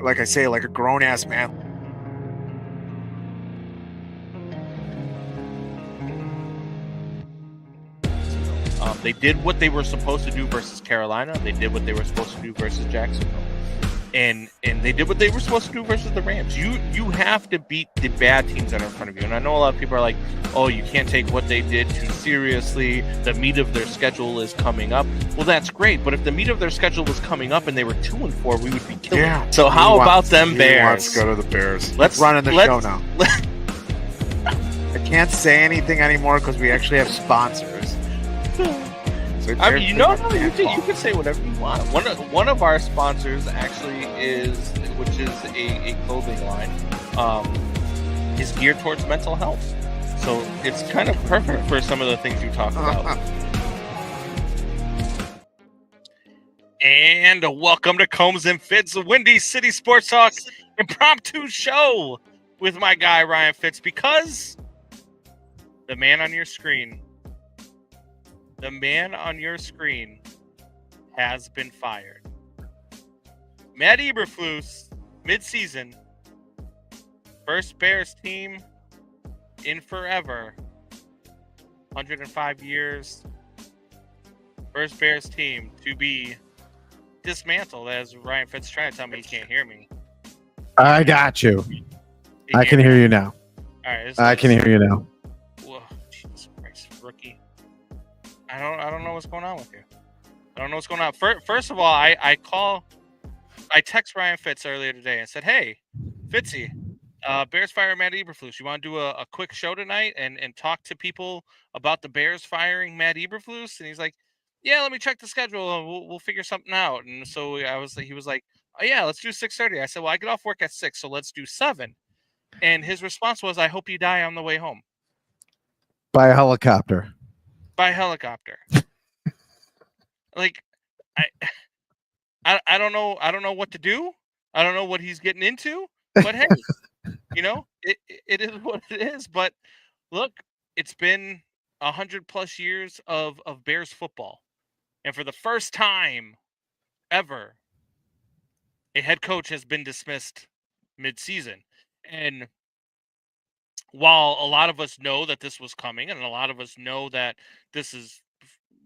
like I say, like a grown ass man. They did what they were supposed to do versus Carolina. They did what they were supposed to do versus Jacksonville. And they did what they were supposed to do versus the Rams. You have to beat the bad teams that are in front of you. And I know a lot of people are like, oh, you can't take what they did too seriously. The meat of their schedule is coming up. Well, that's great. But if the meat of their schedule was coming up and they were 2-4, we would be killing them. So how about them Bears? Let's go to the Bears. Let's run in the show now. I can't say anything anymore because we actually have sponsors. So I mean, you can say whatever you want. One of our sponsors actually which is a clothing line, is geared towards mental health. So it's kind of perfect for some of the things you talk about. And welcome to Combs and Fitz, the Windy City Sports Talk Impromptu show with my guy Ryan Fitz, because the man on your screen has been fired. Matt Eberflus, mid-season, first Bears team in forever, 105 years, first Bears team to be dismantled, as Ryan Fitz trying to tell me he can't hear me. I got you. I can hear you now. All right, I can hear you now. Whoa, Jesus Christ, rookie. I don't know what's going on with you. I don't know what's going on. First of all, I text Ryan Fitz earlier today and said, hey, Fitzy, Bears fire Matt Eberflus. You want to do a quick show tonight and talk to people about the Bears firing Matt Eberflus? And he's like, yeah, let me check the schedule and we'll figure something out. And so he was like, oh yeah, let's do 6:30. I said, well, I get off work at 6, so let's do 7. And his response was, I hope you die on the way home. By a helicopter. By helicopter. Like, I don't know. I don't know what to do. I don't know what he's getting into. But hey, it is what it is. But look, it's been 100+ years of Bears football, and for the first time ever, a head coach has been dismissed mid-season. And while a lot of us know that this was coming, and a lot of us know that this is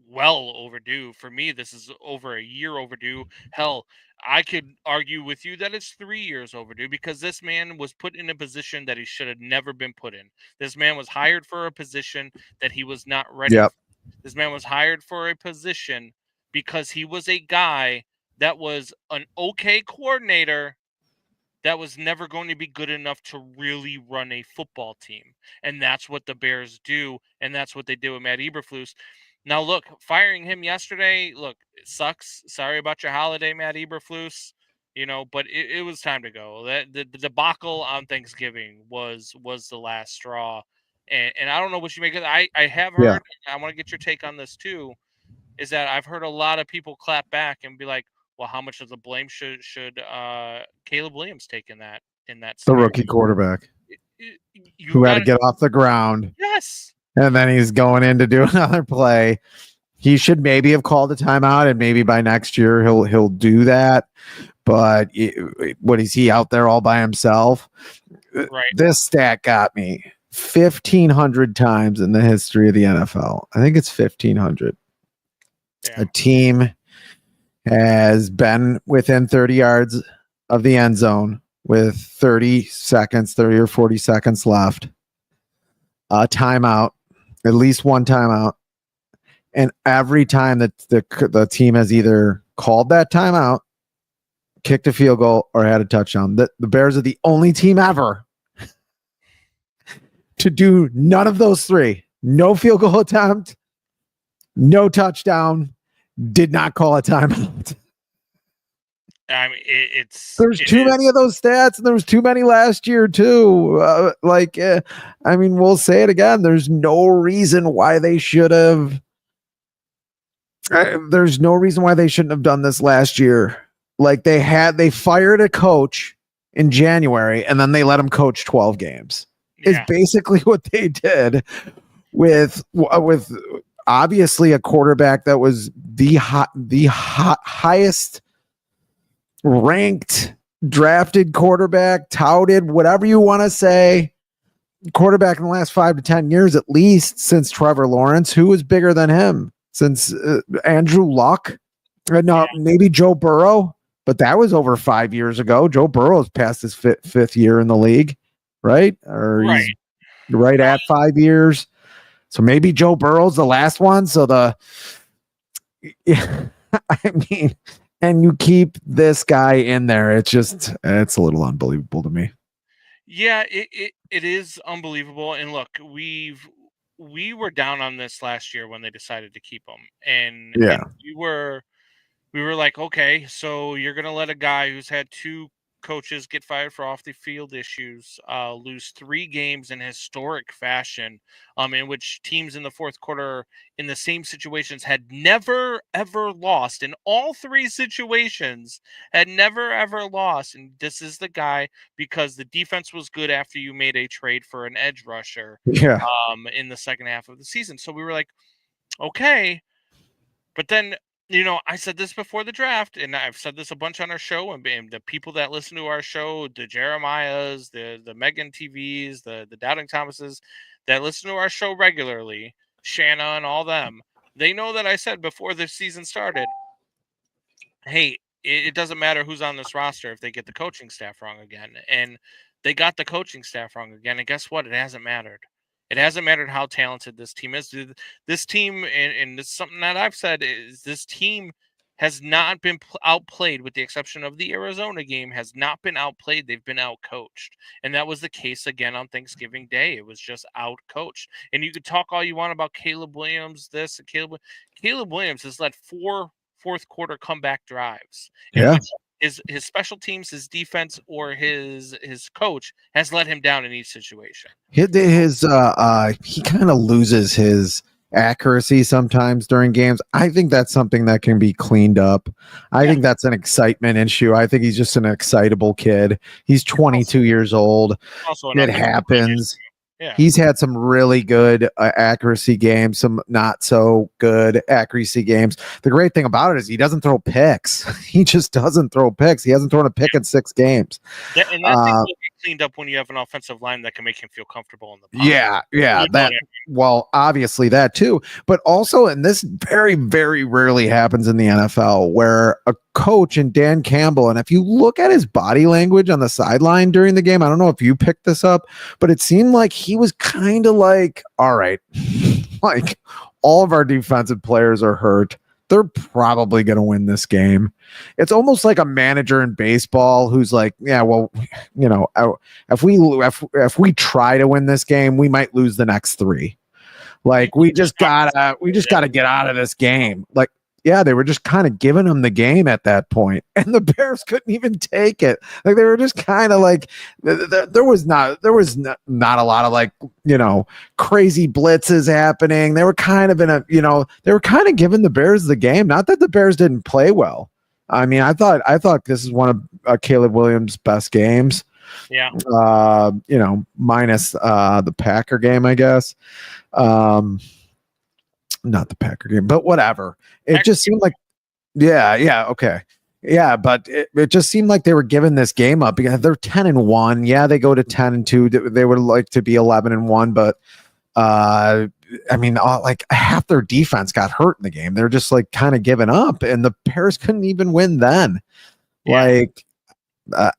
well overdue, for me, this is over a year overdue. Hell, I could argue with you that it's 3 years overdue, because this man was put in a position that he should have never been put in. This man was hired for a position that he was not ready for. This man was hired for a position because he was a guy that was an okay coordinator that was never going to be good enough to really run a football team. And that's what the Bears do, and that's what they did with Matt Eberflus. Now, look, firing him yesterday, look, it sucks. Sorry about your holiday, Matt Eberflus, but it was time to go. The debacle on Thanksgiving was the last straw. And I don't know what you make of it. I have heard, I want to get your take on this too, is that I've heard a lot of people clap back and be like, well, how much of the blame should Caleb Williams take in that scenario? The rookie quarterback who had to get off the ground. Yes. And then he's going in to do another play. He should maybe have called a timeout, and maybe by next year he'll do that. But what is he out there all by himself? Right. This stat got me 1,500 times in the history of the NFL. I think it's 1,500. Yeah. A team has been within 30 yards of the end zone with 30 or 40 seconds left. A timeout, at least one timeout. And every time that the team has either called that timeout, kicked a field goal, or had a touchdown. The Bears are the only team ever to do none of those three. No field goal attempt, no touchdown, did not call a timeout. I mean, there's too many of those stats, and there was too many last year too. I mean, we'll say it again. There's no reason why they should have. There's no reason why they shouldn't have done this last year. Like they fired a coach in January, and then they let him coach 12 games. Yeah. It's basically what they did with obviously a quarterback that was the highest ranked drafted quarterback, touted, whatever you want to say, quarterback in the last 5 to 10 years, at least since Trevor Lawrence. Who is bigger than him? Since Andrew Luck? No, maybe Joe Burrow, but that was over 5 years ago. Joe Burrow's past his fifth year in the league, right? Or he's right at 5 years. So maybe Joe Burrow's the last one. So I mean, and you keep this guy in there. It's a little unbelievable to me. Yeah, it is unbelievable. And look, we were down on this last year when they decided to keep him, and we were like, okay, so you're gonna let a guy who's had 2 coaches get fired for off the field issues, lose 3 games in historic fashion, in which teams in the fourth quarter in the same situations had never ever lost. In all 3 situations, had never ever lost. And this is the guy because the defense was good after you made a trade for an edge rusher, in the second half of the season. So we were like, okay, but then, I said this before the draft, and I've said this a bunch on our show, and the people that listen to our show, the Jeremiahs, the Megan TVs, the Doubting Thomases that listen to our show regularly, Shanna and all them, they know that I said before the season started, hey, it doesn't matter who's on this roster if they get the coaching staff wrong again. And they got the coaching staff wrong again. And guess what? It hasn't mattered. It hasn't mattered how talented this team is. This team, and this is something that I've said, is this team has not been outplayed, with the exception of the Arizona game, has not been outplayed. They've been outcoached. And that was the case again on Thanksgiving Day. It was just outcoached. And you could talk all you want about Caleb Williams, this and Caleb Williams has led 4 fourth quarter comeback drives. His special teams, his defense, or his coach has let him down in each situation. He kind of loses his accuracy sometimes during games. I think that's something that can be cleaned up. I think that's an excitement issue. I think he's just an excitable kid. He's 22 years old. It happens. Yeah. He's had some really good accuracy games, some not so good accuracy games. The great thing about it is he doesn't throw picks. He just doesn't throw picks. He hasn't thrown a pick in 6 games. And that thing will get cleaned up when you have an offensive line that can make him feel comfortable in the pocket. Yeah. Well, obviously that too, but also, and this very, very rarely happens in the NFL, where a coach, and Dan Campbell, and if you look at his body language on the sideline during the game, I don't know if you picked this up, but it seemed like he was kind of like, all right, like all of our defensive players are hurt. They're probably going to win this game. It's almost like a manager in baseball who's like, yeah, well, if we try to win this game, we might lose the next 3. Like we just gotta get out of this game. Like, yeah, they were just kind of giving him the game at that point, and the Bears couldn't even take it. Like they were just kind of like, there was not a lot of like, crazy blitzes happening. They were kind of they were kind of giving the Bears the game. Not that the Bears didn't play well. I mean, I thought this is one of Caleb Williams' best games. Yeah. Minus the Packer game, I guess. Not the Packer game, but whatever. It just seemed like, okay. Yeah, but it just seemed like they were giving this game up because they're 10-1. Yeah, they go to 10-2. They would like to be 11-1, but I mean, like half their defense got hurt in the game. They're just like kind of giving up, and the Bears couldn't even win then. Yeah.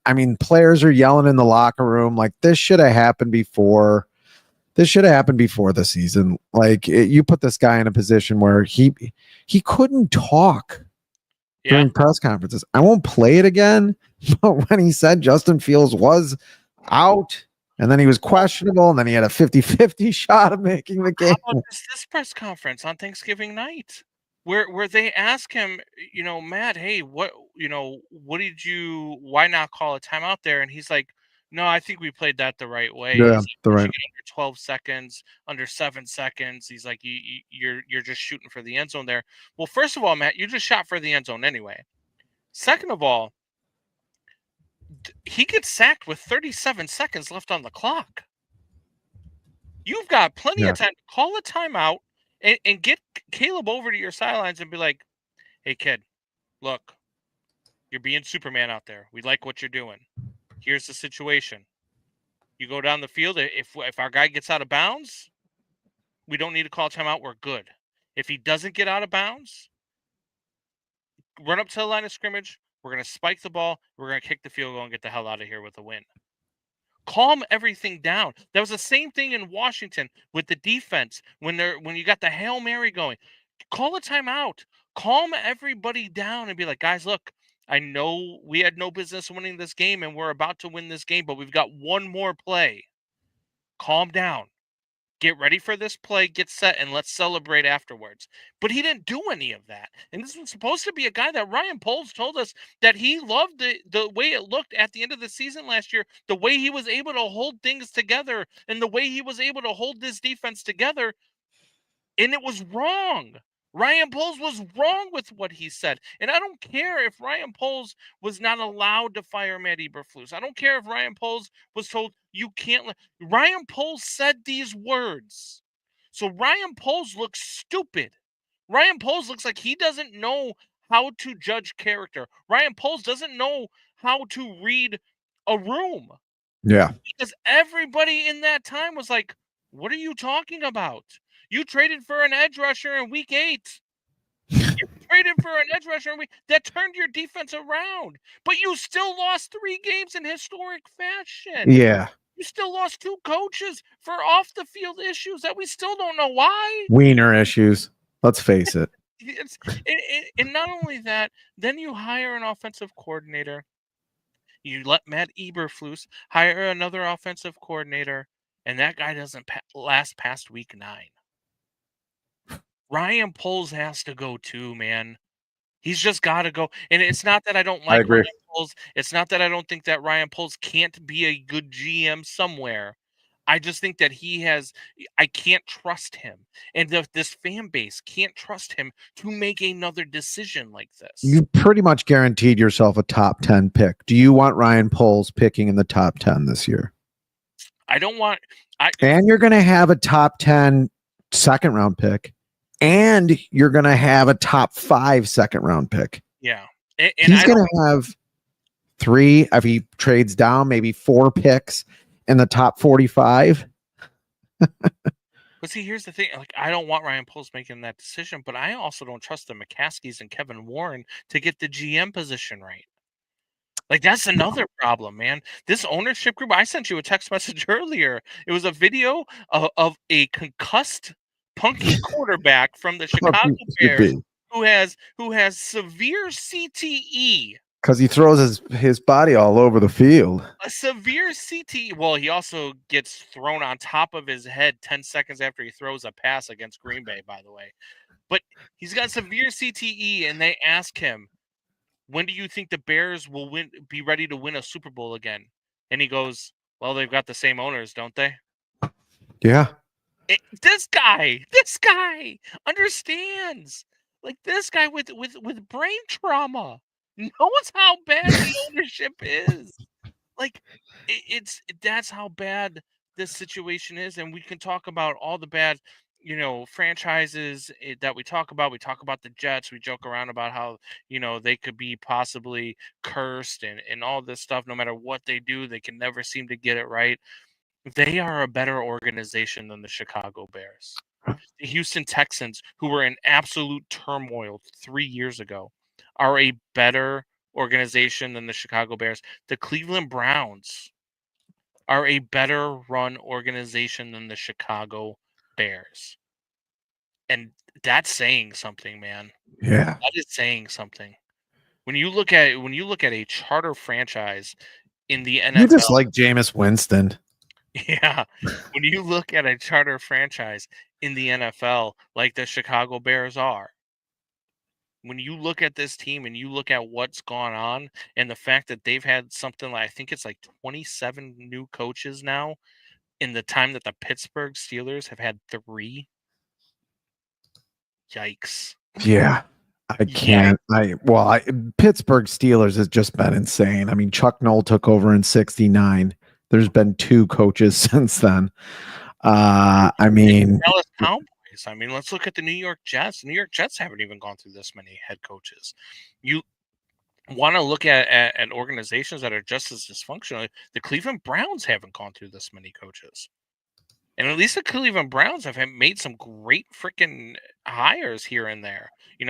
I mean, players are yelling in the locker room like this should have happened before. This should have happened before the season. Like you put this guy in a position where he couldn't talk during press conferences. I won't play it again, but when he said Justin Fields was out and then he was questionable and then he had a 50-50 shot of making the game. How about this press conference on Thanksgiving night where they ask him, Matt, hey, why not call a timeout there? And he's like, no, I think we played that the right way. Yeah, like, the right. Under 12 seconds, under 7 seconds. He's like, you're just shooting for the end zone there. Well, first of all, Matt, you just shot for the end zone anyway. Second of all, he gets sacked with 37 seconds left on the clock. You've got plenty of time to call a timeout and get Caleb over to your sidelines and be like, hey, kid, look, You're being Superman out there. We like what you're doing. Here's the situation. You go down the field. If our guy gets out of bounds, we don't need to call timeout. We're good. If he doesn't get out of bounds, run up to the line of scrimmage. We're going to spike the ball. We're going to kick the field goal and get the hell out of here with a win. Calm everything down. That was the same thing in Washington with the defense when you got the Hail Mary going. Call a timeout. Calm everybody down and be like, guys, look, I know we had no business winning this game and we're about to win this game, but we've got one more play. Calm down. Get ready for this play, get set, and let's celebrate afterwards. But he didn't do any of that. And this was supposed to be a guy that Ryan Poles told us that he loved the way it looked at the end of the season last year, the way he was able to hold things together, and the way he was able to hold this defense together. And it was wrong. Ryan Poles was wrong with what he said. And I don't care if Ryan Poles was not allowed to fire Matt Eberflus. I don't care if Ryan Poles was told you can't. Ryan Poles said these words. So Ryan Poles looks stupid. Ryan Poles looks like he doesn't know how to judge character. Ryan Poles doesn't know how to read a room. Yeah. Because everybody in that time was like, what are you talking about? You traded for an edge rusher in week 8. You traded for an edge rusher that turned your defense around. But you still lost 3 games in historic fashion. Yeah. You still lost 2 coaches for off-the-field issues that we still don't know why. Wiener issues. Let's face it. And not only that, then you hire an offensive coordinator. You let Matt Eberflus hire another offensive coordinator, and that guy doesn't last past week 9. Ryan Poles has to go too, man. He's just got to go. And it's not that I don't like Ryan Poles. It's not that I don't think that Ryan Poles can't be a good GM somewhere. I just think that I can't trust him. And this fan base can't trust him to make another decision like this. You pretty much guaranteed yourself a top 10 pick. Do you want Ryan Poles picking in the top 10 this year? I don't want. And you're going to have a top 10 second round pick. And you're going to have a top 5 second round pick. Yeah. And he's going to have 3, if he trades down, maybe 4 picks in the top 45. But see, here's the thing. Like, I don't want Ryan Poles making that decision, but I also don't trust the McCaskies and Kevin Warren to get the GM position right. Like, that's another problem, man. This ownership group, I sent you a text message earlier. It was a video of a concussed punky quarterback from the Chicago Bears who has severe CTE. Because he throws his body all over the field. A severe CTE. Well, he also gets thrown on top of his head 10 seconds after he throws a pass against Green Bay, by the way. But he's got severe CTE, and they ask him, when do you think the Bears will be ready to win a Super Bowl again? And he goes, well, they've got the same owners, don't they? Yeah. This guy understands. Like, this guy with brain trauma knows how bad the ownership is. Like, that's how bad this situation is. And we can talk about all the bad, franchises that we talk about. We talk about the Jets. We joke around about how, they could be possibly cursed and all this stuff. No matter what they do, they can never seem to get it right. They are a better organization than the Chicago Bears. The Houston Texans, who were in absolute turmoil 3 years ago, are a better organization than the Chicago Bears. The Cleveland Browns are a better run organization than the Chicago Bears. And that's saying something, man. Yeah. That is saying something. When you look at a charter franchise in the NFL, you just like Jameis Winston. Yeah. When you look at a charter franchise in the NFL like the Chicago Bears are, when you look at this team and you look at what's gone on and the fact that they've had something like, I think it's like 27 new coaches now in the time that the Pittsburgh Steelers have had 3. Yikes. Yeah. I can't. Pittsburgh Steelers has just been insane. I mean, Chuck Noll took over in 1969. There's been 2 coaches since then. Dallas Cowboys. I mean, let's look at the New York Jets. The New York Jets haven't even gone through this many head coaches. want to look at organizations that are just as dysfunctional, the Cleveland Browns haven't gone through this many coaches. And at least the Cleveland Browns have made some great freaking hires here and there.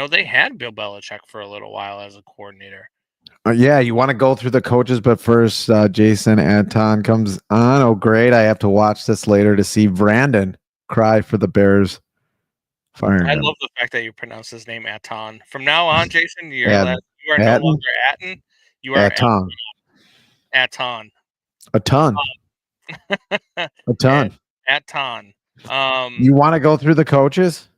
They had Bill Belichick for a little while as a coordinator. Yeah, you want to go through the coaches, but first, Jason Anton comes on. Oh, great. I have to watch this later to see Brandon cry for the Bears firing I him. love the fact that you pronounce his name Aton. From now on, Jason, you are Atten. no longer Atten. You are Aton. Aton. A ton. A ton. Aton. You want to go through the coaches?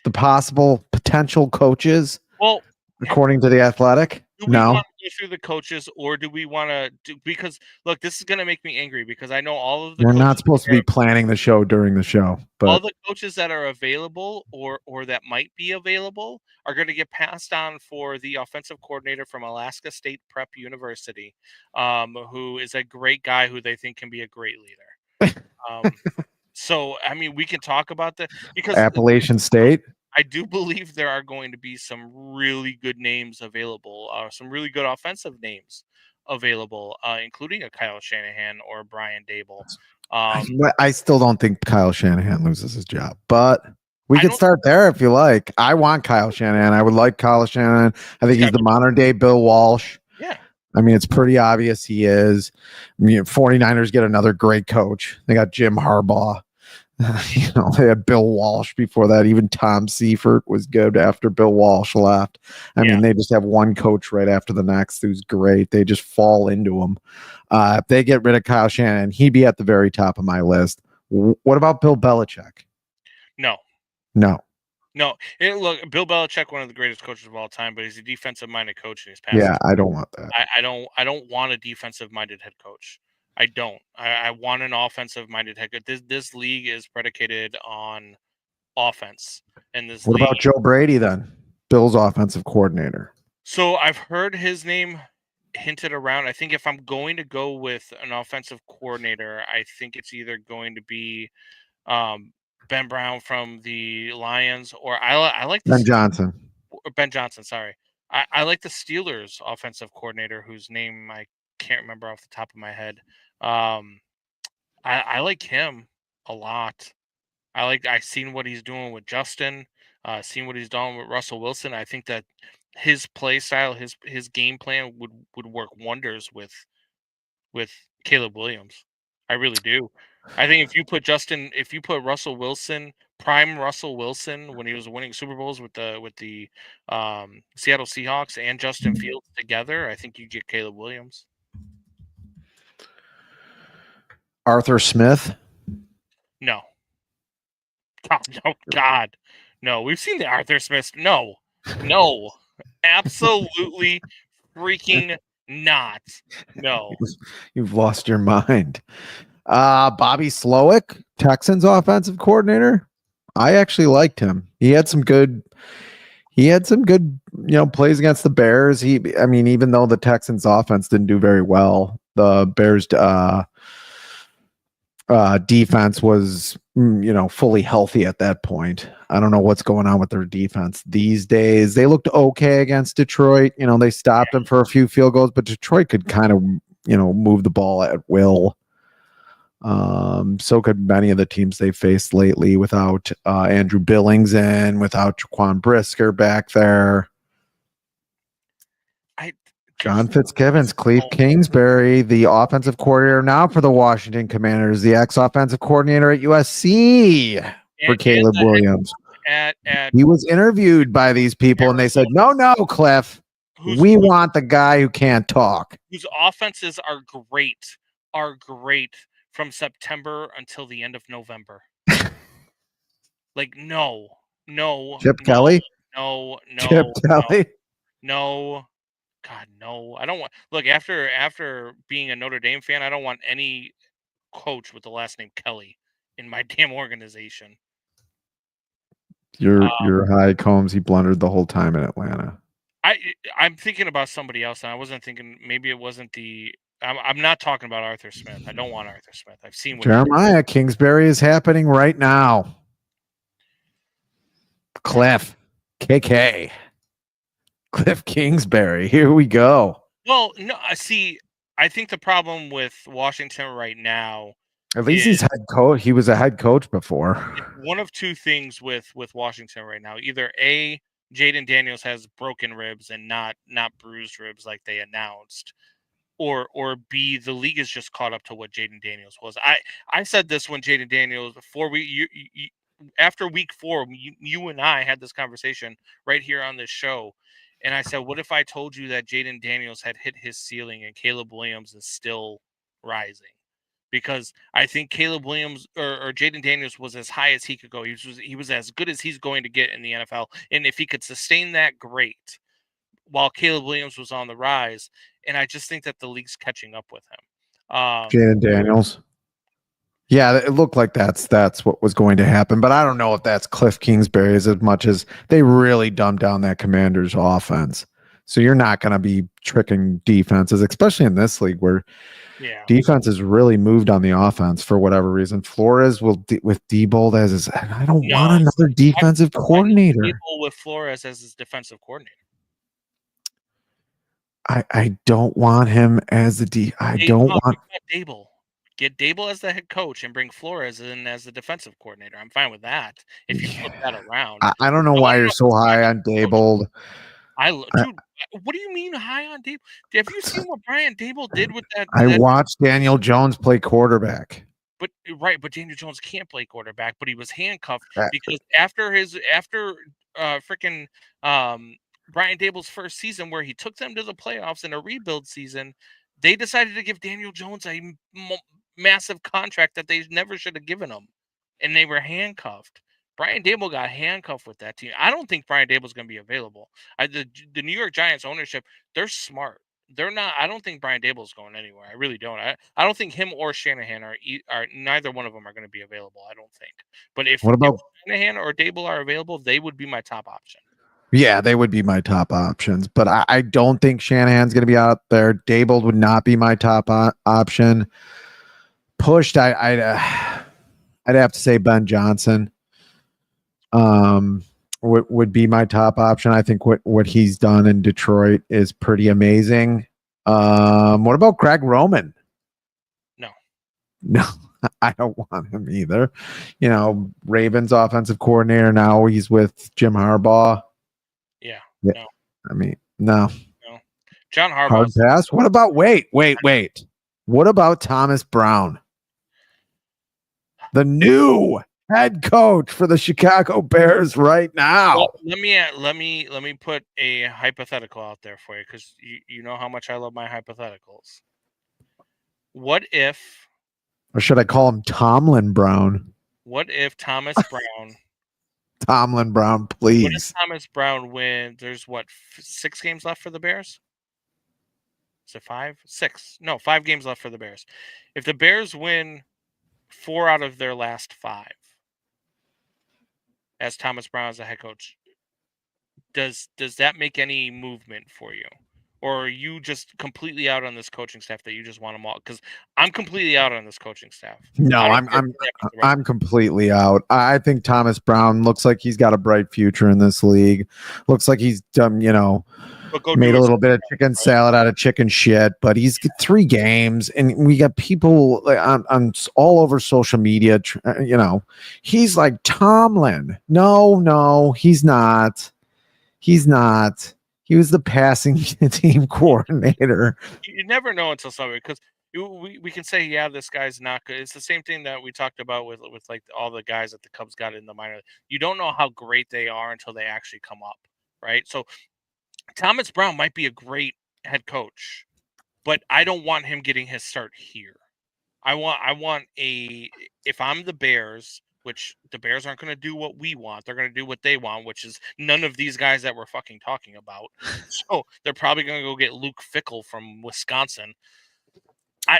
The possible potential coaches? Well, according to The Athletic? do we want to go through the coaches, or do we want to do? Because look, this is going to make me angry because I know all of the. We're not supposed to be planning the show during the show, but all the coaches that are available or that might be available are going to get passed on for the offensive coordinator from Alaska State Prep University, who is a great guy who they think can be a great leader. So, I mean, we can talk about that because Appalachian State. I do believe there are going to be some really good names available, some really good offensive names available, including a Kyle Shanahan or a Brian Dable. I still don't think Kyle Shanahan loses his job, but we can start there if you like. I want Kyle Shanahan. I would like Kyle Shanahan. I think he's the modern day Bill Walsh. Yeah. I mean, it's pretty obvious he is. 49ers get another great coach. They got Jim Harbaugh. They had Bill Walsh before that. Even Tom Seifert was good after Bill Walsh left. I mean, they just have one coach right after the next who's great. They just fall into him. If they get rid of Kyle Shanahan, he'd be at the very top of my list. What about Bill Belichick? No. Look, Bill Belichick, one of the greatest coaches of all time, but he's a defensive-minded coach and he's passed. Yeah, I don't want that. I don't want a defensive-minded head coach. I don't. I want an offensive-minded head coach. This league is predicated on offense, and this. What about Joe Brady then? Bill's offensive coordinator. So I've heard his name hinted around. I think if I'm going to go with an offensive coordinator, I think it's either going to be Ben Brown from the Lions, or I like Ben Johnson. Ben Johnson, sorry. I like the Steelers offensive coordinator, whose name I can't remember off the top of my head. I like him a lot. I've seen what he's doing with Justin, seen what he's done with Russell Wilson. I think that his play style, his game plan would work wonders with Caleb Williams. I really do. I think if you put Russell Wilson, prime Russell Wilson, when he was winning Super Bowls with the Seattle Seahawks and Justin Fields together, I think you get Caleb Williams. Arthur Smith? No. God. No, we've seen the Arthur Smith. No. Absolutely freaking not. No. You've lost your mind. Bobby Slowick, Texans offensive coordinator. I actually liked him. He had some good plays against the Bears. Even though the Texans offense didn't do very well, the Bears defense was fully healthy at that point. I don't know what's going on with their defense these days. They looked okay against Detroit. They stopped them for a few field goals, but Detroit could kind of move the ball at will. So could many of the teams they faced lately without Andrew Billings and without Jaquan Brisker back there. John Fitzgibbons, Cleve Kingsbury, the offensive coordinator now for the Washington Commanders, the ex-offensive coordinator at USC for Caleb Williams. He was interviewed by these people, and they said, no, Cliff, we want the guy who can't talk. Whose offenses are great from September until the end of November. No. Chip Kelly? No. Chip Kelly? No. God, no. I don't want. Look, after being a Notre Dame fan, I don't want any coach with the last name Kelly in my damn organization. You're high, Combs. He blundered the whole time in Atlanta. I'm thinking about somebody else, and I wasn't thinking. Maybe it wasn't the. I'm not talking about Arthur Smith. I don't want Arthur Smith. I've seen what Jeremiah Kingsbury is happening right now. Cliff, KK. Cliff Kingsbury. Here we go. Well, no, see, I think the problem with Washington right now, At least he's head coach. He was a head coach before. one of two things with Washington right now. Either A, Jaden Daniels has broken ribs and not bruised ribs like they announced, or B, the league is just caught up to what Jaden Daniels was. I said this when Jaden Daniels after week 4, you and I had this conversation right here on this show, and I said, what if I told you that Jaden Daniels had hit his ceiling and Caleb Williams is still rising? Because I think Caleb Williams or Jaden Daniels was as high as he could go. He was as good as he's going to get in the NFL, and if he could sustain that, great. While Caleb Williams was on the rise, and I just think that the league's catching up with him. Jaden Daniels. Yeah, it looked like that's what was going to happen, but I don't know if that's Cliff Kingsbury as much as they really dumbed down that Commanders offense. So you're not going to be tricking defenses, especially in this league where defense has really moved on the offense for whatever reason. Flores will with Diebold as his. I don't want another defensive coordinator. Diebold with Flores as his defensive coordinator. I don't want him as the don't want Daboll. Get Daboll as the head coach and bring Flores in as the defensive coordinator. I'm fine with that. If you flip that around, I don't know why you're so high on Daboll. Dude, what do you mean high on Daboll? Have you seen what Brian Daboll did with that? I watched Daniel Jones play quarterback. But Daniel Jones can't play quarterback, but he was handcuffed because after Brian Daboll's first season where he took them to the playoffs in a rebuild season, they decided to give Daniel Jones a massive contract that they never should have given him, and they were handcuffed. Brian Daboll got handcuffed with that team. I don't think Brian Daboll's going to be available. The New York Giants ownership, they're smart. They're not. I don't think Brian Daboll's going anywhere. I really don't. I don't think him or Shanahan are neither one of them are going to be available. I don't think. But if Shanahan or Daboll are available, they would be my top option. Yeah, they would be my top options, but I don't think Shanahan's going to be out there. Daboll would not be my top option. Pushed, I'd have to say Ben Johnson would be my top option. I think what he's done in Detroit is pretty amazing. What about Greg Roman? No, I don't want him either. Ravens offensive coordinator, now he's with Jim Harbaugh. Yeah. No. I mean, no. John Harbaugh. Hard pass. What about wait. What about Thomas Brown? The new head coach for the Chicago Bears right now. Well, let me put a hypothetical out there for you, because you know how much I love my hypotheticals. What if, or should I call him Tomlin Brown? What if Thomas Brown Tomlin Brown, please. What if Thomas Brown wins? There's 6 games left for the Bears? Is it 5? 6. No, 5 games left for the Bears. If the Bears win 4 out of their last 5 as Thomas Brown as a head coach, does that make any movement for you? Or are you just completely out on this coaching staff that you just want them all? Because I'm completely out on this coaching staff. No, I'm completely out. I think Thomas Brown looks like he's got a bright future in this league. Looks like he's done, made a little bit of chicken salad out of chicken shit. But he's got 3 games, and we got people on all over social media. He's like Tomlin. No, he's not. He's not. He was the passing team coordinator. You never know until somebody, because we can say, yeah, this guy's not good. It's the same thing that we talked about with like all the guys that the Cubs got in the minor. You don't know how great they are until they actually come up, right? So Thomas Brown might be a great head coach, but I don't want him getting his start here. I want if I'm the Bears, which the Bears aren't going to do what we want. They're going to do what they want, which is none of these guys that we're fucking talking about. So they're probably going to go get Luke Fickell from Wisconsin. I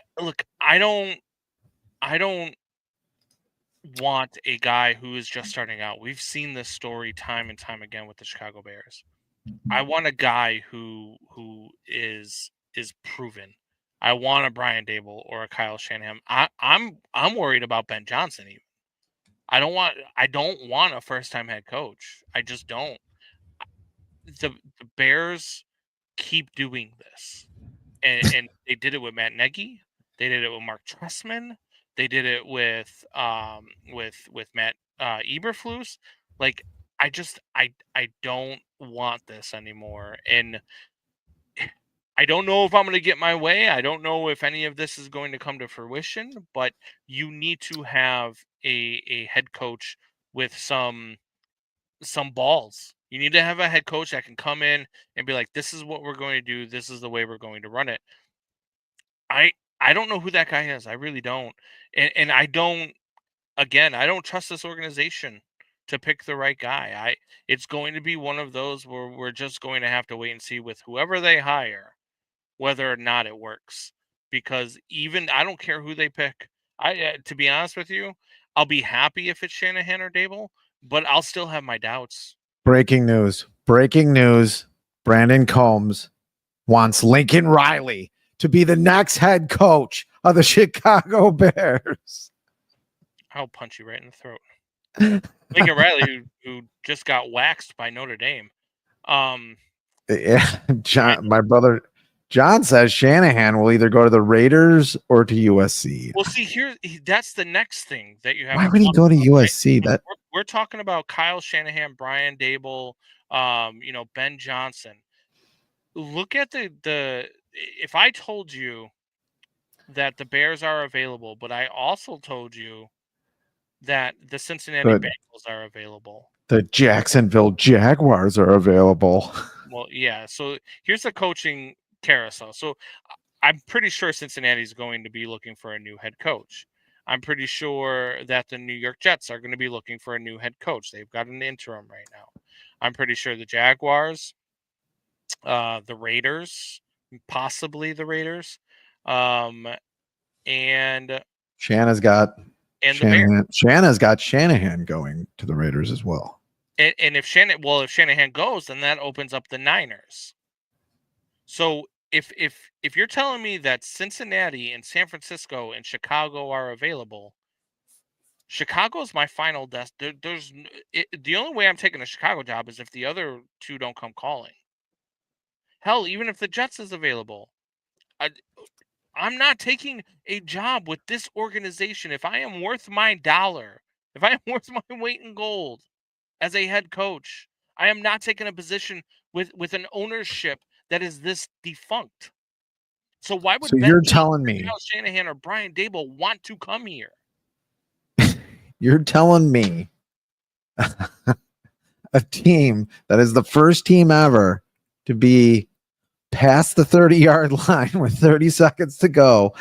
don't want a guy who is just starting out. We've seen this story time and time again with the Chicago Bears. I want a guy who is proven. I want a Brian Daboll or a Kyle Shanahan. I'm worried about Ben Johnson even. I don't want a first-time head coach. I just don't. the Bears keep doing this, and they did it with Matt Nagy, they did it with Mark Trestman, they did it with Matt Eberflus. Like, I don't want this anymore, and I don't know if I'm going to get my way. I don't know if any of this is going to come to fruition, but you need to have a head coach with some balls. You need to have a head coach that can come in and be like, this is what we're going to do. This is the way we're going to run it. I don't know who that guy is. I really don't. And I don't, again, I don't trust this organization to pick the right guy. It's going to be one of those where we're just going to have to wait and see with whoever they hire whether or not it works. Because even I don't care who they pick. To be honest with you, I'll be happy if it's Shanahan or Dable, but I'll still have my doubts. Breaking news. Breaking news. Brandon Combs wants Lincoln Riley to be the next head coach of the Chicago Bears. I'll punch you right in the throat. Lincoln Riley, who just got waxed by Notre Dame. Yeah, John, my brother John says Shanahan will either go to the Raiders or to USC. Well, see, that's the next thing that you have. Why would he go to USC? Right? We're talking about Kyle Shanahan, Brian Dable, Ben Johnson. Look at the. If I told you that the Bears are available, but I also told you that the Cincinnati Bengals are available. The Jacksonville Jaguars are available. Well, yeah. So here's the coaching carousel. So I'm pretty sure Cincinnati is going to be looking for a new head coach. I'm pretty sure that the New York Jets are going to be looking for a new head coach. They've got an interim right now. I'm pretty sure the Jaguars, the Raiders, possibly the Raiders, and Shanahan's got Shanahan. Shanahan's got Shanahan going to the Raiders as well. And if Shanahan goes, then that opens up the Niners. So if you're telling me that Cincinnati and San Francisco and Chicago are available, Chicago is my final the only way I'm taking a Chicago job is if the other two don't come calling. Hell, even if the Jets is available, I'm not taking a job with this organization. If I am worth my dollar, if I am worth my weight in gold as a head coach, I am not taking a position with an ownership that is this defunct. So why would you're telling me Kyle Shanahan or Brian Dable want to come here? You're telling me a team that is the first team ever to be past the 30-yard line with 30 seconds to go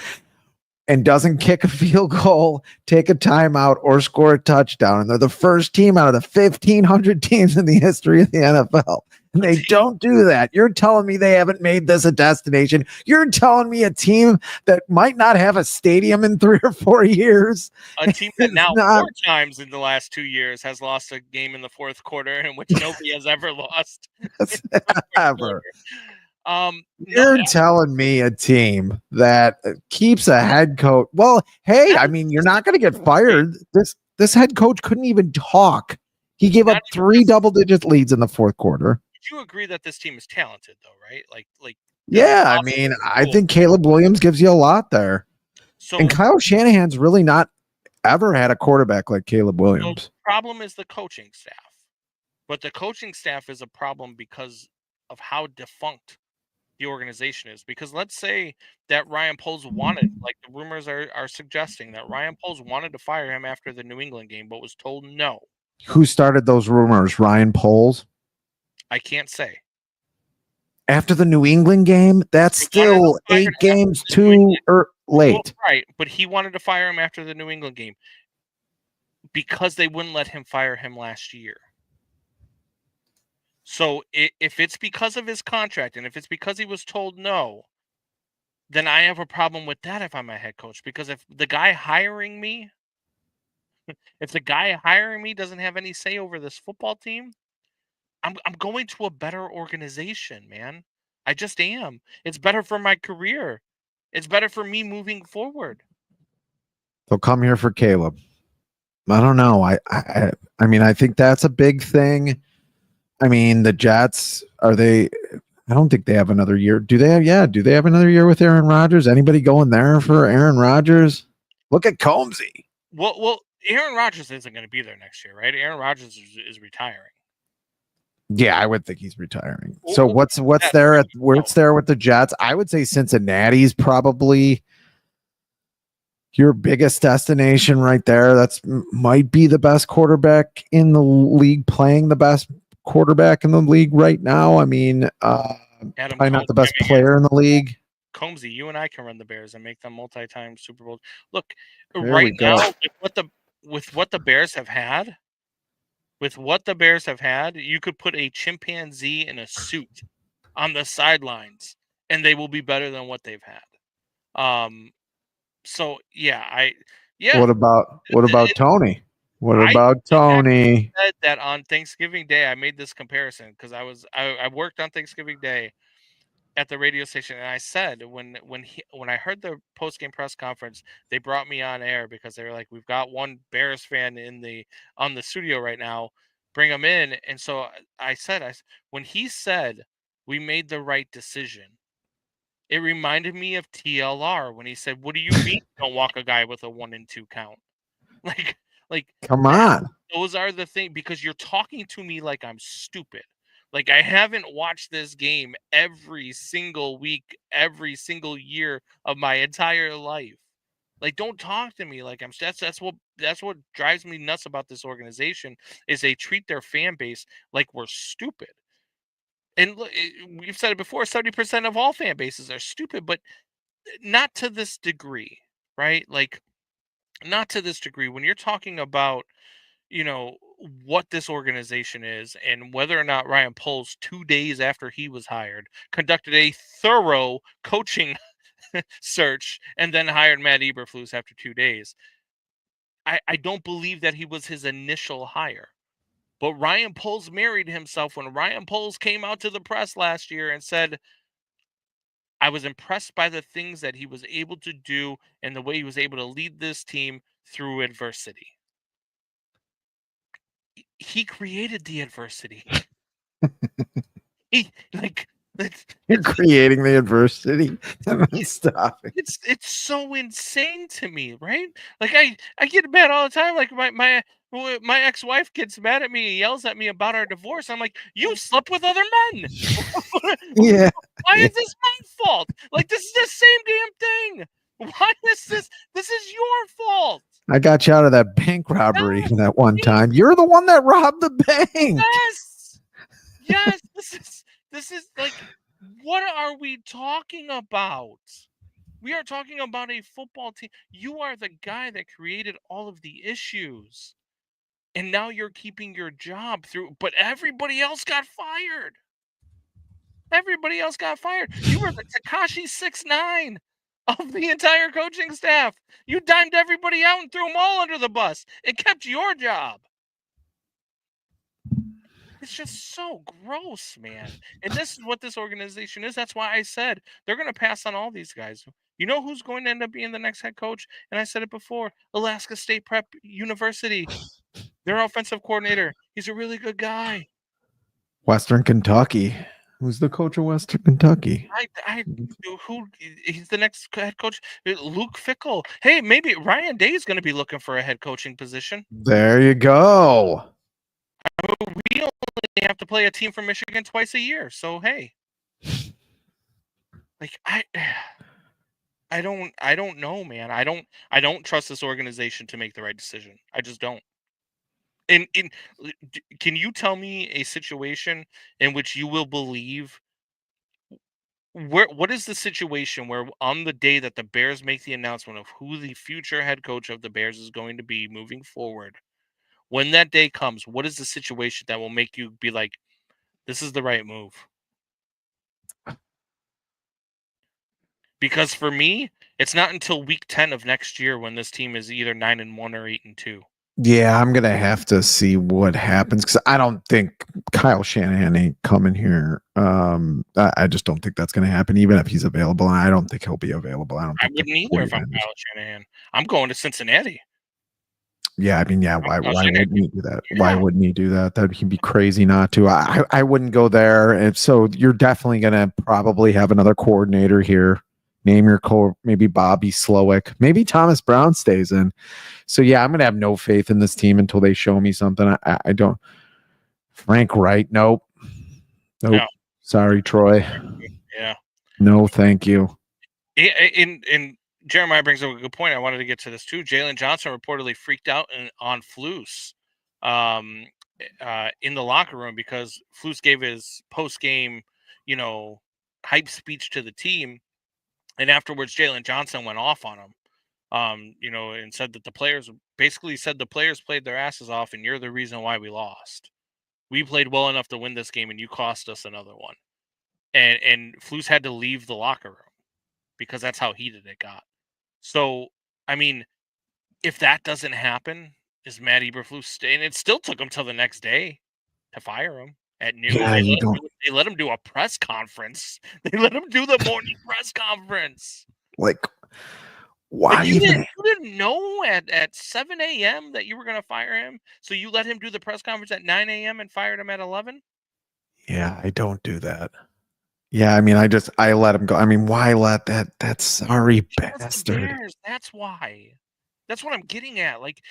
and doesn't kick a field goal, take a timeout, or score a touchdown. And they're the first team out of the 1,500 teams in the history of the NFL. And they don't do that. You're telling me they haven't made this a destination. You're telling me a team that might not have a stadium in 3 or 4 years. A team that now 4 times in the last 2 years has lost a game in the fourth quarter in which nobody has ever lost. Ever. You're telling me a team that keeps a head coach. Well, hey, I mean, you're not going to get fired. This head coach couldn't even talk. He gave up 3 double-digit leads in the fourth quarter. You agree that this team is talented, though, right? Like. Yeah, I mean, I think Caleb Williams gives you a lot there. So, and Kyle Shanahan's really not ever had a quarterback like Caleb Williams. The problem is the coaching staff, but the coaching staff is a problem because of how defunct the organization is. Because let's say that Ryan Poles wanted, like the rumors are suggesting, that Ryan Poles wanted to fire him after the New England game, but was told no. Who started those rumors? Ryan Poles? I can't say. After the New England game, that's still 8 games too late. Well, right, but he wanted to fire him after the New England game because they wouldn't let him fire him last year. So if it's because of his contract and if it's because he was told no, then I have a problem with that if I'm a head coach. Because if the guy hiring me doesn't have any say over this football team, I'm going to a better organization, man. I just am. It's better for my career. It's better for me moving forward. They'll come here for Caleb. I don't know. I mean, I think that's a big thing. I mean, the Jets, are they? I don't think they have another year. Do they have? Yeah. Do they have another year with Aaron Rodgers? Anybody going there for Aaron Rodgers? Look at Combsy. Well, Aaron Rodgers isn't going to be there next year, right? Aaron Rodgers is retiring. Yeah, I would think he's retiring. Well, So well, what's there at where's there with the Jets? I would say Cincinnati's probably your biggest destination right there. That's might be the best quarterback in the league, playing the best quarterback in the league right now. I mean, probably not the best player in the league. Combsy, you and I can run the Bears and make them multi-time Super Bowl. Look, There right we go. now with what the Bears have had, you could put a chimpanzee in a suit on the sidelines, and they will be better than what they've had. So yeah. What about Tony? What about Tony? I said that on Thanksgiving Day. I made this comparison because I worked on Thanksgiving Day at the radio station, and I said when I heard the post-game press conference, they brought me on air because they were like, "We've got one Bears fan on the studio right now, bring him in." And so I said, when he said we made the right decision, it reminded me of TLR when he said, "What do you mean don't walk a guy with a 1-2 count?" Like, Come on. those are the things, because you're talking to me like I'm stupid. Like I haven't watched this game every single week, every single year of my entire life. Like, don't talk to me like I'm. That's what drives me nuts about this organization is they treat their fan base like we're stupid. And look, we've said it before: 70% of all fan bases are stupid, but not to this degree, right? Like, not to this degree. When you're talking about what this organization is and whether or not Ryan Poles 2 days after he was hired conducted a thorough coaching search and then hired Matt Eberflus after 2 days. I don't believe that he was his initial hire. But Ryan Poles married himself when Ryan Poles came out to the press last year and said, I was impressed by the things that he was able to do and the way he was able to lead this team through adversity. He created the adversity. You're creating the adversity. Stop it. It's so insane to me, right? Like I get mad all the time. Like my ex-wife gets mad at me and yells at me about our divorce. I'm like, you slept with other men. Yeah. Why is this my fault? Like, this is the same damn thing. Why is this? This is your fault. I got you out of that bank robbery that one time. You're the one that robbed the bank. Yes. This is like, what are we talking about? We are talking about a football team. You are the guy that created all of the issues. And now you're keeping your job through, but everybody else got fired. Everybody else got fired. You were the Tekashi 6ix9ine of the entire coaching staff. You dimed everybody out and threw them all under the bus and kept your job. It's just so gross, man. And this is what this organization is. That's why I said they're going to pass on all these guys. You know who's going to end up being the next head coach? And I said it before, Alaska State Prep University. Their offensive coordinator. He's a really good guy. Western Kentucky. Who's the coach of Western Kentucky? He's the next head coach? Luke Fickell. Hey, maybe Ryan Day is going to be looking for a head coaching position. There you go. We only have to play a team from Michigan twice a year. So, hey. Like, I don't know, man. I don't trust this organization to make the right decision. I just don't. And can you tell me a situation in which you will believe what is the situation where on the day that the Bears make the announcement of who the future head coach of the Bears is going to be moving forward, when that day comes, what is the situation that will make you be like, this is the right move? Because for me, it's not until week 10 of next year when this team is either 9-1 or 8-2. Yeah, I'm gonna have to see what happens because I don't think Kyle Shanahan ain't coming here. I just don't think that's gonna happen, even if he's available. And I don't think he'll be available. I wouldn't either if I'm Kyle Shanahan. I'm going to Cincinnati. Yeah, I mean, yeah. Why saying wouldn't he do that? Yeah. Why wouldn't he do that? He'd be crazy not to. I wouldn't go there. And so you're definitely gonna probably have another coordinator here. Name your maybe Bobby Slowick, maybe Thomas Brown stays in. So yeah, I'm gonna have no faith in this team until they show me something. I don't. Frank Wright, nope. No. Sorry, Troy. Yeah. No, thank you. In Jeremiah brings up a good point. I wanted to get to this too. Jalen Johnson reportedly freaked out on Flus in the locker room because Flus gave his post game, hype speech to the team, and afterwards Jalen Johnson went off on him. And said that the players played their asses off, and you're the reason why we lost. We played well enough to win this game, and you cost us another one. And Flus had to leave the locker room because that's how heated it got. So, I mean, if that doesn't happen, is Matt Eberflus staying? It still took him till the next day to fire him at noon. Yeah, They let him do a press conference. They let him do the morning press conference. Like, why you didn't know at 7 a.m. that you were going to fire him, so you let him do the press conference at 9 a.m. and fired him at 11? Yeah, I don't do that. Yeah, I mean, I let him go. I mean, why let that sorry bastard? That's why. That's what I'm getting at. Like,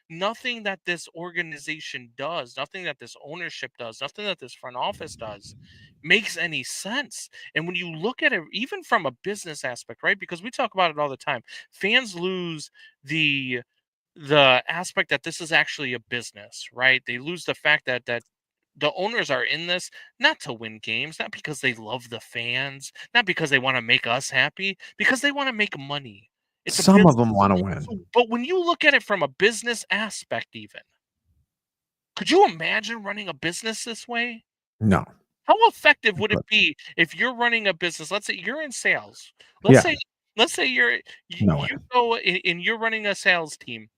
nothing that this organization does, nothing that this ownership does, nothing that this front office does makes any sense. And when you look at it, even from a business aspect, right? Because we talk about it all the time, fans lose the aspect that this is actually a business, right? They lose the fact that the owners are in this not to win games, not because they love the fans, not because they want to make us happy, because they want to make money. It's a Some business. of them want to win. But when you look at it from a business aspect, even, could you imagine running a business this way? No. How effective would it be if you're running a business? Let's say you're in sales. Let's say you go and you're running a sales team,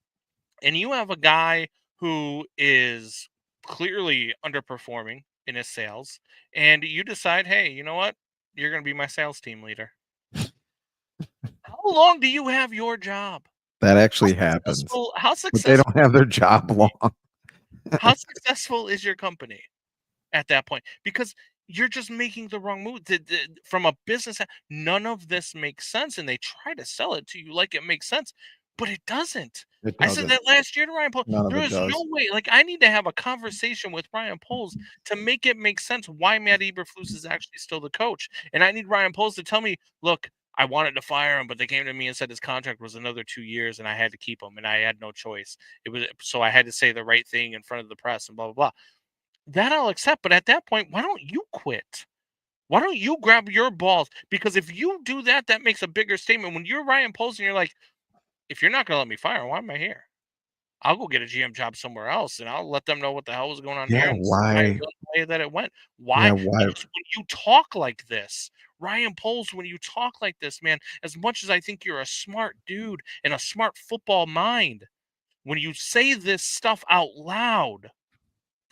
and you have a guy who is clearly underperforming in his sales, and you decide, hey, you know what? You're going to be my sales team leader. How long do you have your job? That actually happens. How successful? But they don't have their job long. How successful is your company at that point? Because you're just making the wrong move. From a business, none of this makes sense, and they try to sell it to you like it makes sense, but it doesn't. I said that last year to Ryan Poles. There is no way. Like, I need to have a conversation with Ryan Poles to make it make sense why Matt Eberflus is actually still the coach. And I need Ryan Poles to tell me, look, I wanted to fire him, but they came to me and said his contract was another 2 years, and I had to keep him, and I had no choice. So I had to say the right thing in front of the press and blah blah blah. That I'll accept, but at that point, why don't you quit? Why don't you grab your balls? Because if you do that, that makes a bigger statement. When you're Ryan Poles and you're like, if you're not going to let me fire, why am I here? I'll go get a GM job somewhere else, and I'll let them know what the hell was going on here. Why? The way that it went. Why? Why? Because when you talk like this, Ryan Poles, when you talk like this, man, as much as I think you're a smart dude and a smart football mind, when you say this stuff out loud,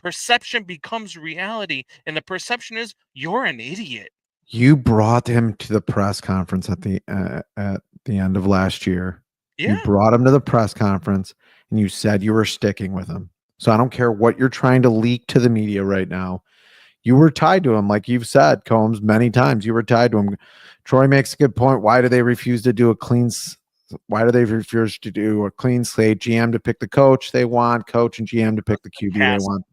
perception becomes reality, and the perception is you're an idiot. You brought him to the press conference at the end of last year. Yeah. You brought him to the press conference, and you said you were sticking with him. So I don't care what you're trying to leak to the media right now. You were tied to him, like you've said, Combs, many times. You were tied to him. Troy makes a good point. Why do they refuse to do a clean? Why do they refuse to do a clean slate? GM to pick the coach they want, coach and GM to pick the QB they want.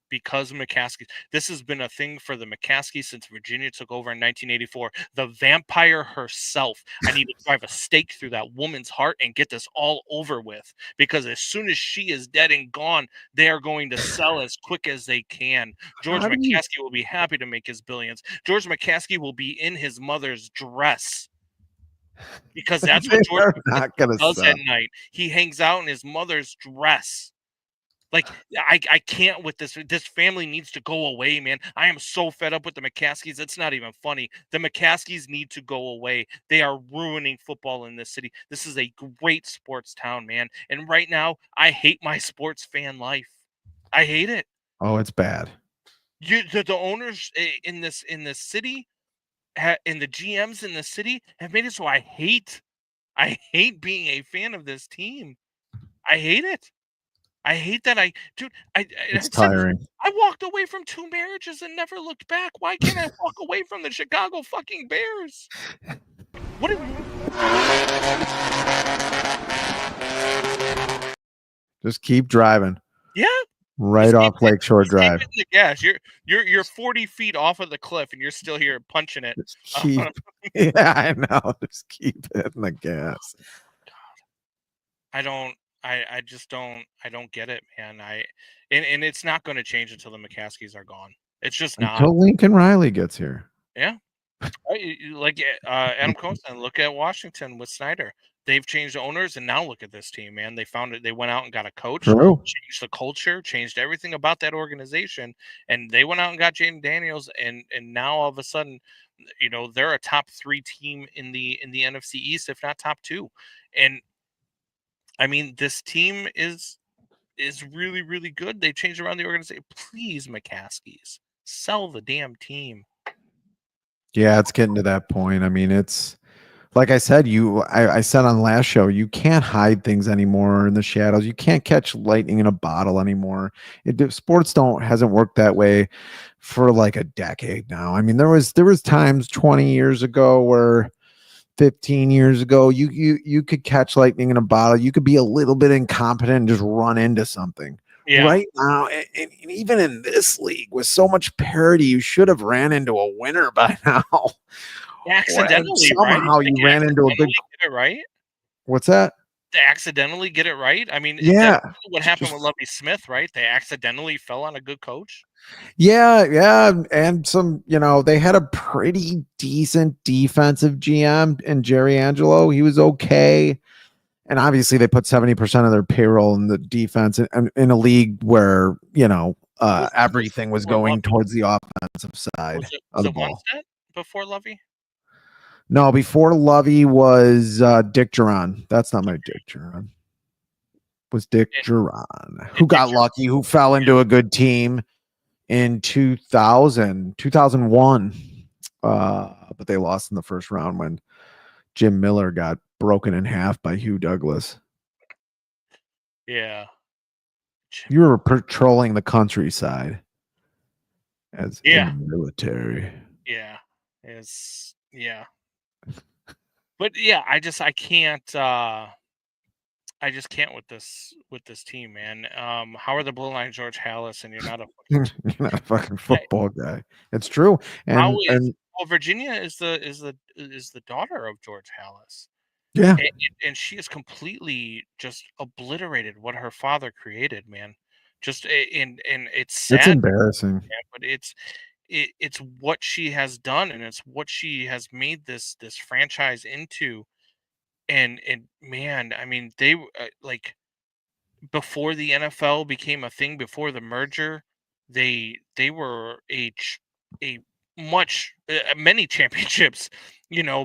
Because McCaskey, this has been a thing for the McCaskey since Virginia took over in 1984. The vampire herself. I need to drive a stake through that woman's heart and get this all over with. Because as soon as she is dead and gone, they are going to sell as quick as they can. George McCaskey will be happy to make his billions. George McCaskey will be in his mother's dress. Because that's what George McCaskey does at night. He hangs out in his mother's dress. Like, I can't with this. This family needs to go away, man. I am so fed up with the McCaskies. It's not even funny. The McCaskies need to go away. They are ruining football in this city. This is a great sports town, man. And right now, I hate my sports fan life. I hate it. Oh, it's bad. The owners in this city, and the GMs in the city have made it so I hate being a fan of this team. I hate it. I hate that. It's I've said this. tiring. I walked away from 2 marriages and never looked back. Why can't I walk away from the Chicago fucking Bears? What? Just keep driving. Yeah. Right off Lakeshore Drive. Keep hitting the gas. You're 40 feet off of the cliff and you're still here punching it. Just keep. Yeah, I know. Just keep hitting the gas. I just don't get it, man. And it's not going to change until the McCaskies are gone. It's just not. Until Lincoln Riley gets here. Yeah. Like Adam Costa, look at Washington with Snyder. They've changed owners, and now look at this team, man. They found it. They went out and got a coach, changed the culture, changed everything about that organization, and they went out and got Jaden Daniels, and now all of a sudden, they're a top 3 team in the NFC East, if not top 2. And I mean, this team is really, really good. They changed around the organization. Please, McCaskies, sell the damn team. Yeah, it's getting to that point. I mean, it's like I said, I said on the last show, you can't hide things anymore in the shadows. You can't catch lightning in a bottle anymore. Sports hasn't worked that way for like a decade now. I mean, there was times 20 years ago where 15 years ago, you could catch lightning in a bottle. You could be a little bit incompetent and just run into something. Yeah. Right now, and even in this league with so much parity, you should have ran into a winner by now. Accidentally, somehow right? You ran into a good. Get it right? What's that? They accidentally get it right. I mean, yeah. What happened with Lovie Smith, right? They accidentally fell on a good coach. Yeah, and some, they had a pretty decent defensive GM in Jerry Angelo. He was okay. And obviously they put 70% of their payroll in the defense in a league where, everything was going towards the offensive side of the ball. Before Lovey? No, before Lovey was Dick Duran. That's not my Dick Duran. It was Dick Duran, who got lucky, who fell into a good team in 2001. But they lost in the first round when Jim Miller got broken in half by Hugh Douglas. Yeah. You were patrolling the countryside as in the military. Yeah. But yeah, I just can't with this team, man. How are the blue line George Halas and you're not a fucking football guy? It's true. And Virginia is the daughter of George Halas. Yeah. And she has completely just obliterated what her father created, man. Just and it's sad. It's embarrassing. Man, but it's what she has done, and it's what she has made this franchise into. And man, I mean, they like before the NFL became a thing, before the merger, they were many championships,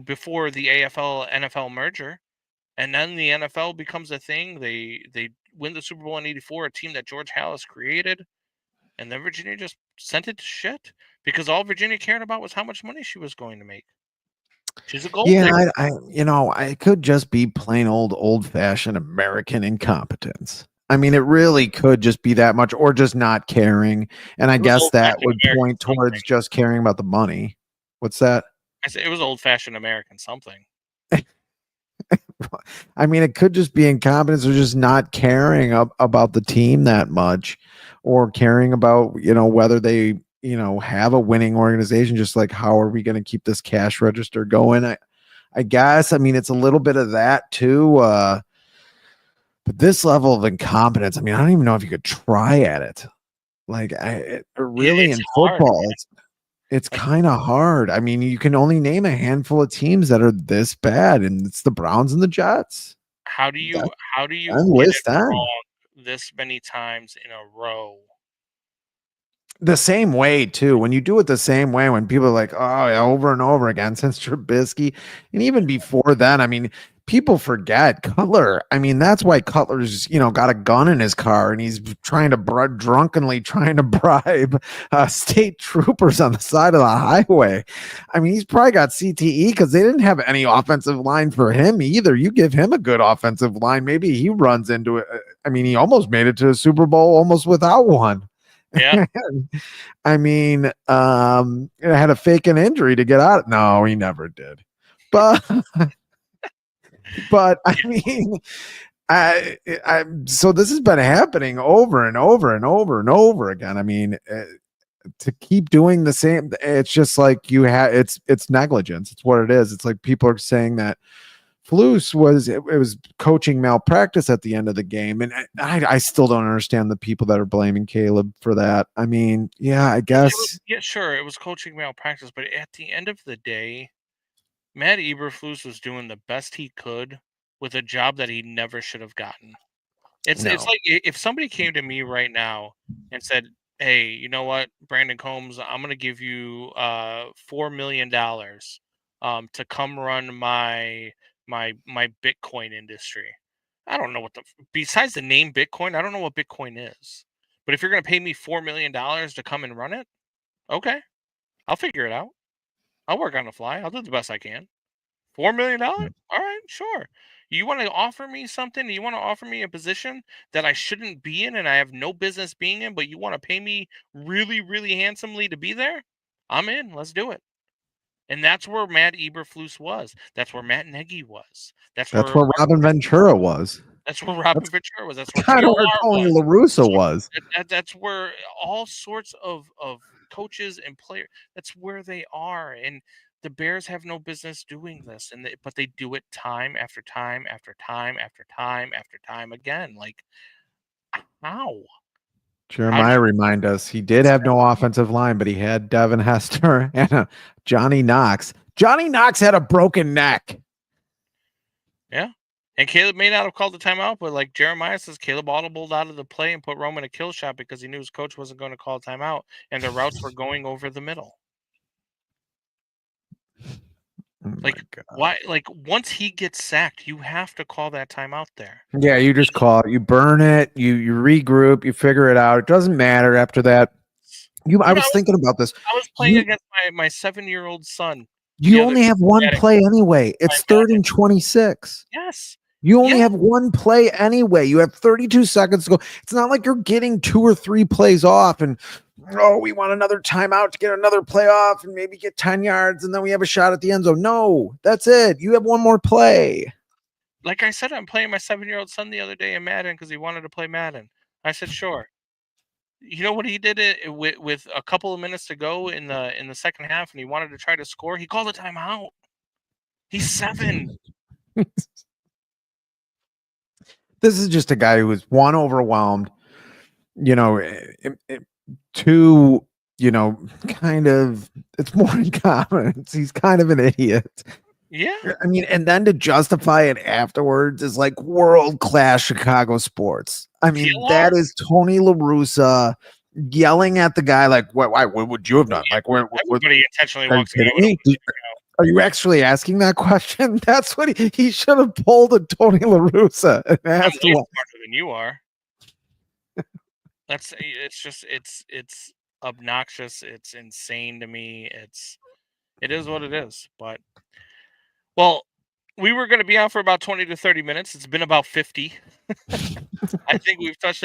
before the AFL NFL merger, and then the NFL becomes a thing. They win the Super Bowl in '84, a team that George Halas created, and then Virginia just sent it to shit because all Virginia cared about was how much money she was going to make. She's a gold digger. I could just be plain old-fashioned American incompetence. I mean, it really could just be that much, or just not caring. And I guess that would point towards just caring about the money. What's that? I said it was old-fashioned American something. I mean, it could just be incompetence or just not caring about the team that much, or caring about, whether they, have a winning organization. Just like, how are we going to keep this cash register going? I guess, I mean, it's a little bit of that too. But this level of incompetence, I mean, I don't even know if you could try at it. Like, in football, it's kind of hard. I mean, you can only name a handful of teams that are this bad, and it's the Browns and the Jets. How do you list that this many times in a row? The same way too. When you do it the same way, when people are like, oh, yeah, over and over again since Trubisky, and even before then, I mean, people forget Cutler. I mean, that's why Cutler's, got a gun in his car and he's drunkenly trying to bribe state troopers on the side of the highway. I mean, he's probably got CTE because they didn't have any offensive line for him either. You give him a good offensive line, maybe he runs into it. I mean, he almost made it to a Super Bowl almost without one. Yeah. I mean, had a fake an injury to get out. No, he never did. But I mean, so this has been happening over and over and over and over again. I mean, to keep doing the same, it's just like it's negligence. It's what it is. It's like people are saying that Flus was coaching malpractice at the end of the game, and I still don't understand the people that are blaming Caleb for that. I mean, yeah, I guess. Sure, it was coaching malpractice, but at the end of the day, Matt Eberflus was doing the best he could with a job that he never should have gotten. It's like if somebody came to me right now and said, "Hey, you know what, Brandon Combs, I'm going to give you $4 million to come run my Bitcoin industry." I don't know what besides the name Bitcoin, I don't know what Bitcoin is. But if you're going to pay me $4 million to come and run it, okay, I'll figure it out. I'll work on the fly. I'll do the best I can. $4 million? All right, sure. You want to offer me something? You want to offer me a position that I shouldn't be in and I have no business being in, but you want to pay me really, really handsomely to be there? I'm in. Let's do it. And that's where Matt Eberflus was. That's where Matt Nagy was. That's where Robin Ventura was. That's where Robin Ventura was. That's where kind of where Tony La Russa was. That's where all sorts of coaches and players. That's where they are. And the Bears have no business doing this, but they do it time after time after time after time after time again. Like, how? Jeremiah remind us he did have no offensive line, but he had Devin Hester and Johnny Knox. Johnny Knox had a broken neck. Yeah. And Caleb may not have called the timeout, but like Jeremiah says, Caleb audibled out of the play and put Roman a kill shot because he knew his coach wasn't going to call a timeout, and the routes were going over the middle. Like, why? Like, once he gets sacked, you have to call that timeout there. Yeah, you just call it. You burn it. You regroup. You figure it out. It doesn't matter after that. I was thinking about this. I was playing against my 7-year-old son. You only have one play anyway. It's 3rd and 26. Yes. You only have one play anyway. You have 32 seconds to go. It's not like you're getting 2 or 3 plays off and, we want another timeout to get another play off and maybe get 10 yards and then we have a shot at the end zone. No, that's it. You have one more play. Like I said, I'm playing my 7-year-old son the other day in Madden because he wanted to play Madden. I said, sure. You know what he did with a couple of minutes to go in the second half and he wanted to try to score? He called a timeout. He's 7. This is just a guy who was overwhelmed, 2, kind of, it's more incompetence. He's kind of an idiot. Yeah. I mean, and then to justify it afterwards is like world-class Chicago sports. I mean, that is Tony La Russa yelling at the guy like, what would you have done? Like, everybody intentionally walks Are you actually asking that question? That's what he should have pulled a Tony La Russa and asked him. Smarter than you are. It's obnoxious. It's insane to me. It is what it is. But we were going to be on for about 20 to 30 minutes. It's been about 50. I think we've touched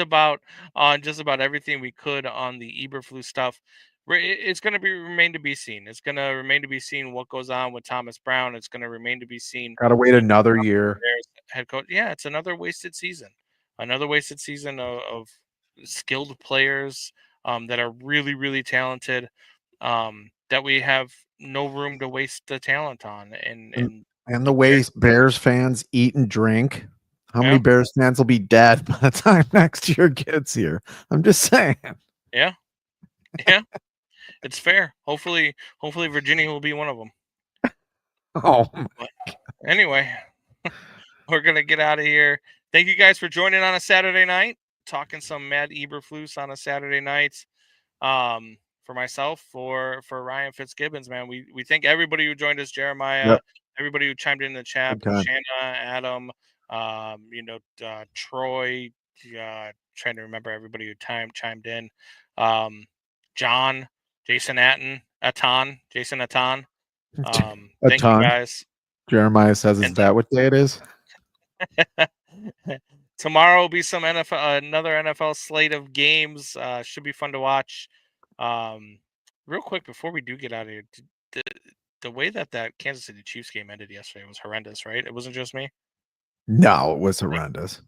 on just about everything we could on the Eberflus stuff. It's going to remain to be seen. It's going to remain to be seen what goes on with Thomas Brown. It's going to remain to be seen. Got to wait another year. Head coach. Yeah, it's another wasted season. Another wasted season of skilled players that are really, really talented that we have no room to waste the talent on. And the way Bears fans eat and drink. How many Bears fans will be dead by the time next year gets here? I'm just saying. Yeah. Yeah. It's fair. Hopefully Virginia will be one of them. Oh. But anyway, we're going to get out of here. Thank you guys for joining on a Saturday night, talking some Matt Eberflus on a Saturday night. For myself, for Ryan Fitzgibbons, man, we thank everybody who joined us, Jeremiah, everybody who chimed in the chat, Shanna, Adam, Troy, trying to remember everybody who chimed in, John, Jason Atan. Thank you guys. Jeremiah says, is that what day it is? tomorrow will be some another NFL slate of games. Should be fun to watch. Real quick before we do get out of here, the way that Kansas City Chiefs game ended yesterday was horrendous, right? It wasn't just me. No, it was horrendous.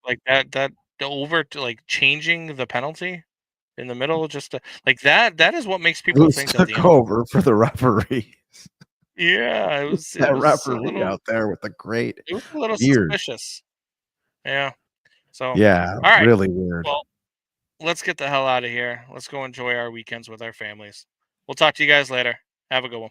Like that the over to like changing the penalty in the middle, just like that is what makes It people was think that took over for the referee. yeah, it was That a referee little out there with the great it was a little beard. suspicious. Yeah. So Yeah, all right. really weird. Well, let's get the hell out of here. Let's go enjoy our weekends with our families. We'll talk to you guys later. Have a good one.